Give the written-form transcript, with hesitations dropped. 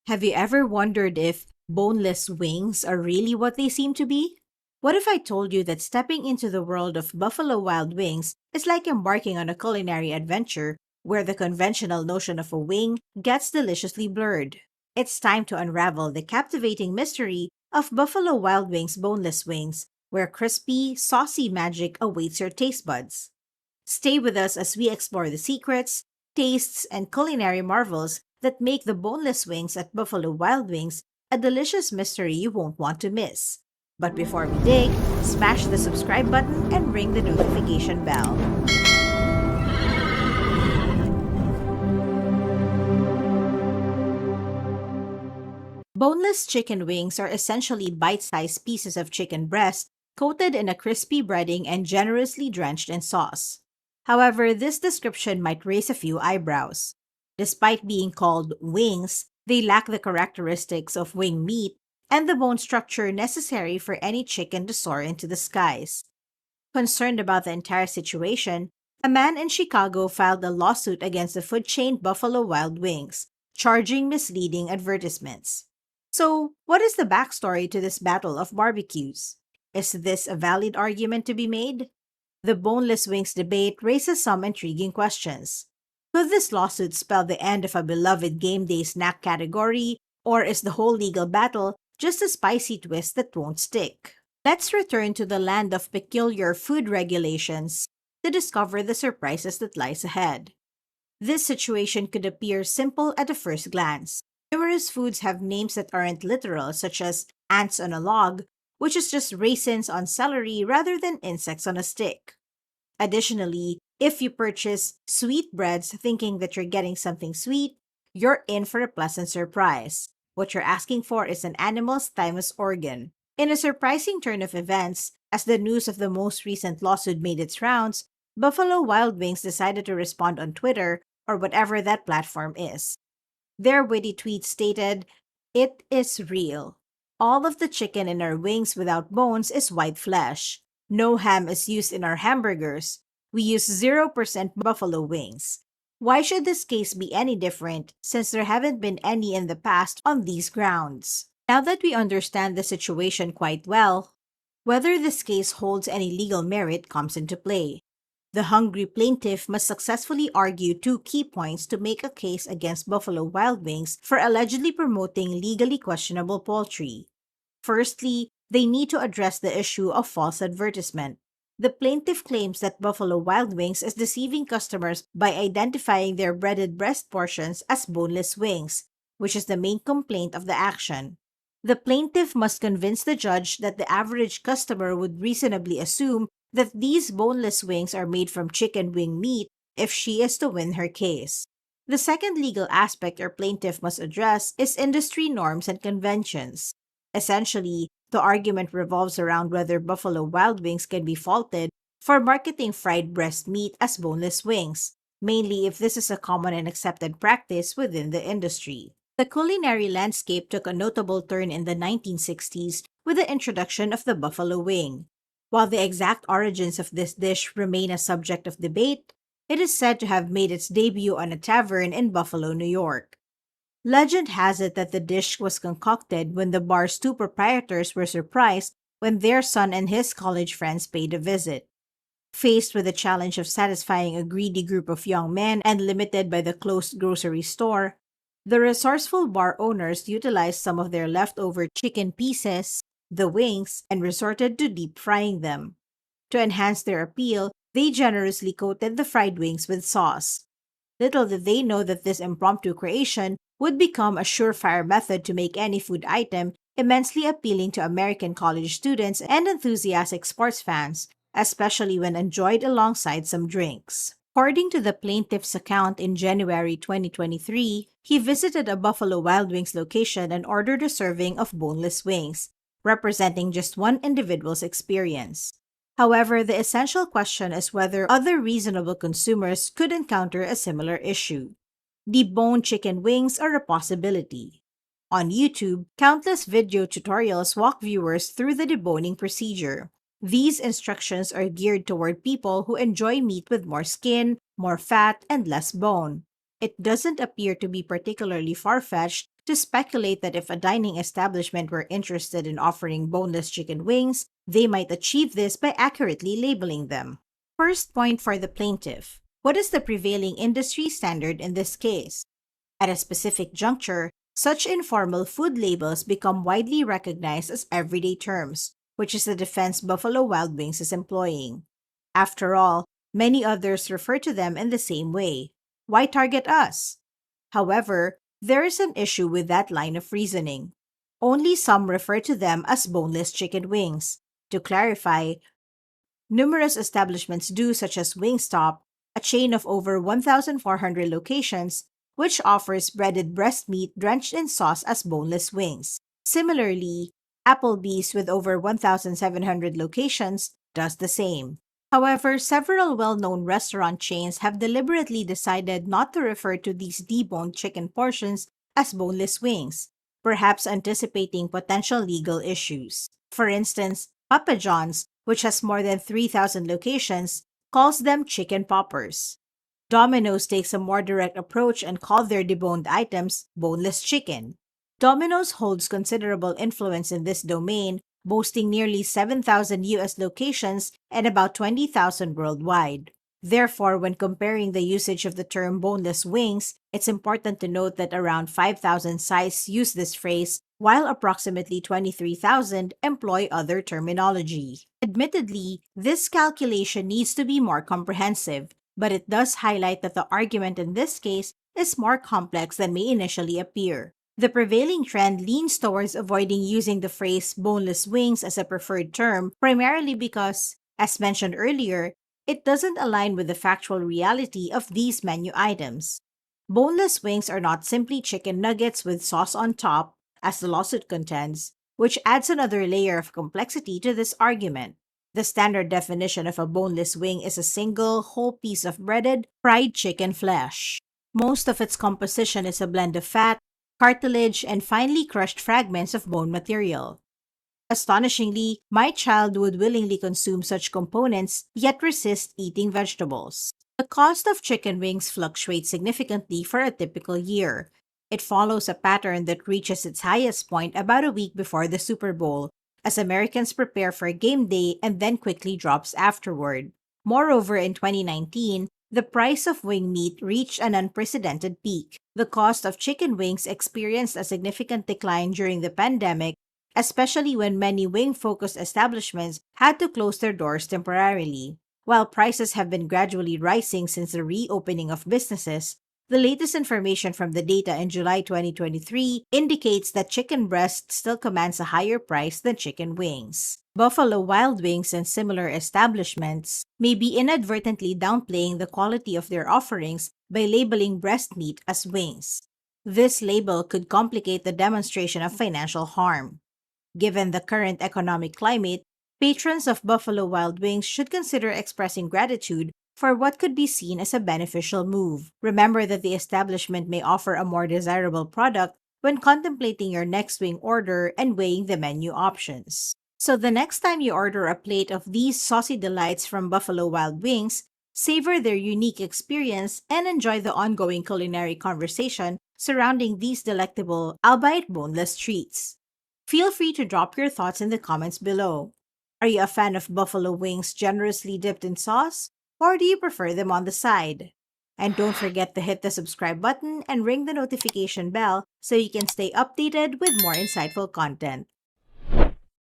Have you ever wondered if boneless wings are really what they seem to be? What if I told you that stepping into the world of Buffalo Wild Wings is like embarking on a culinary adventure where the conventional notion of a wing gets deliciously blurred? It's time to unravel the captivating mystery of Buffalo Wild Wings boneless wings, where crispy, saucy magic awaits your taste buds. Stay with us as we explore the secrets, tastes, and culinary marvels that make the boneless wings at Buffalo Wild Wings a delicious mystery you won't want to miss. But before we dig, smash the subscribe button and ring the notification bell. Boneless chicken wings are essentially bite sized pieces of chicken breast coated in a crispy breading and generously drenched in sauce. However, this description might raise a few eyebrows. Despite being called wings, they lack the characteristics of wing meat and the bone structure necessary for any chicken to soar into the skies. Concerned about the entire situation, a man in Chicago filed a lawsuit against the food chain Buffalo Wild Wings, charging misleading advertisements. So, what is the backstory to this battle of barbecues? Is this a valid argument to be made? The boneless wings debate raises some intriguing questions. Could this lawsuit spell the end of a beloved game day snack category, or is the whole legal battle just a spicy twist that won't stick? Let's return to the land of peculiar food regulations to discover the surprises that lies ahead. This situation could appear simple at a first glance. Numerous foods have names that aren't literal, such as ants on a log, which is just raisins on celery rather than insects on a stick. Additionally, if you purchase sweetbreads thinking that you're getting something sweet, you're in for a pleasant surprise. What you're asking for is an animal's thymus organ. In a surprising turn of events, as the news of the most recent lawsuit made its rounds, Buffalo Wild Wings decided to respond on Twitter, or whatever that platform is. Their witty tweet stated, "It is real. All of the chicken in our wings without bones is white flesh. No ham is used in our hamburgers. We use 0% buffalo wings. Why should this case be any different since there haven't been any in the past on these grounds?" Now that we understand the situation quite well, whether this case holds any legal merit comes into play. The hungry plaintiff must successfully argue two key points to make a case against Buffalo Wild Wings for allegedly promoting legally questionable poultry. Firstly, they need to address the issue of false advertisement. The plaintiff claims that Buffalo Wild Wings is deceiving customers by identifying their breaded breast portions as boneless wings, which is the main complaint of the action. The plaintiff must convince the judge that the average customer would reasonably assume that these boneless wings are made from chicken wing meat if she is to win her case. The second legal aspect our plaintiff must address is industry norms and conventions. Essentially, the argument revolves around whether Buffalo Wild Wings can be faulted for marketing fried breast meat as boneless wings, mainly if this is a common and accepted practice within the industry. The culinary landscape took a notable turn in the 1960s with the introduction of the buffalo wing. While the exact origins of this dish remain a subject of debate, it is said to have made its debut on a tavern in Buffalo, New York. Legend has it that the dish was concocted when the bar's two proprietors were surprised when their son and his college friends paid a visit. Faced with the challenge of satisfying a greedy group of young men and limited by the closed grocery store, the resourceful bar owners utilized some of their leftover chicken pieces, the wings, and resorted to deep frying them. To enhance their appeal, they generously coated the fried wings with sauce. Little did they know that this impromptu creation would become a surefire method to make any food item immensely appealing to American college students and enthusiastic sports fans, especially when enjoyed alongside some drinks. According to the plaintiff's account in January 2023, he visited a Buffalo Wild Wings location and ordered a serving of boneless wings, representing just one individual's experience. However, the essential question is whether other reasonable consumers could encounter a similar issue. Deboned chicken wings are a possibility. On YouTube, countless video tutorials walk viewers through the deboning procedure. These instructions are geared toward people who enjoy meat with more skin, more fat, and less bone. It doesn't appear to be particularly far-fetched to speculate that if a dining establishment were interested in offering boneless chicken wings, they might achieve this by accurately labeling them. First point for the plaintiff: what is the prevailing industry standard in this case? At a specific juncture, such informal food labels become widely recognized as everyday terms, which is the defense Buffalo Wild Wings is employing. After all, many others refer to them in the same way. Why target us? However, there is an issue with that line of reasoning. Only some refer to them as boneless chicken wings. To clarify, numerous establishments do, such as Wingstop, a chain of over 1,400 locations, which offers breaded breast meat drenched in sauce as boneless wings. Similarly, Applebee's, with over 1,700 locations, does the same. However, several well known restaurant chains have deliberately decided not to refer to these deboned chicken portions as boneless wings, perhaps anticipating potential legal issues. For instance, Papa John's, which has more than 3,000 locations, calls them chicken poppers. Domino's takes a more direct approach and calls their deboned items boneless chicken. Domino's holds considerable influence in this domain, boasting nearly 7,000 US locations and about 20,000 worldwide. Therefore, when comparing the usage of the term boneless wings, it's important to note that around 5,000 sites use this phrase, while approximately 23,000 employ other terminology. Admittedly, this calculation needs to be more comprehensive, but it does highlight that the argument in this case is more complex than may initially appear. The prevailing trend leans towards avoiding using the phrase boneless wings as a preferred term, primarily because, as mentioned earlier, it doesn't align with the factual reality of these menu items. Boneless wings are not simply chicken nuggets with sauce on top, as the lawsuit contends, which adds another layer of complexity to this argument. The standard definition of a boneless wing is a single, whole piece of breaded, fried chicken flesh. Most of its composition is a blend of fat, cartilage, and finely crushed fragments of bone material. Astonishingly, my child would willingly consume such components, yet resist eating vegetables. The cost of chicken wings fluctuates significantly for a typical year. It follows a pattern that reaches its highest point about a week before the Super Bowl, as Americans prepare for game day and then quickly drops afterward. Moreover, in 2019, the price of wing meat reached an unprecedented peak. The cost of chicken wings experienced a significant decline during the pandemic, especially when many wing-focused establishments had to close their doors temporarily. While prices have been gradually rising since the reopening of businesses, the latest information from the data in July 2023 indicates that chicken breast still commands a higher price than chicken wings. Buffalo Wild Wings and similar establishments may be inadvertently downplaying the quality of their offerings by labeling breast meat as wings. This label could complicate the demonstration of financial harm. Given the current economic climate, patrons of Buffalo Wild Wings should consider expressing gratitude for what could be seen as a beneficial move. Remember that the establishment may offer a more desirable product when contemplating your next wing order and weighing the menu options. So the next time you order a plate of these saucy delights from Buffalo Wild Wings, savor their unique experience and enjoy the ongoing culinary conversation surrounding these delectable, albeit boneless treats. Feel free to drop your thoughts in the comments below. Are you a fan of buffalo wings generously dipped in sauce, or do you prefer them on the side? And don't forget to hit the subscribe button and ring the notification bell so you can stay updated with more insightful content.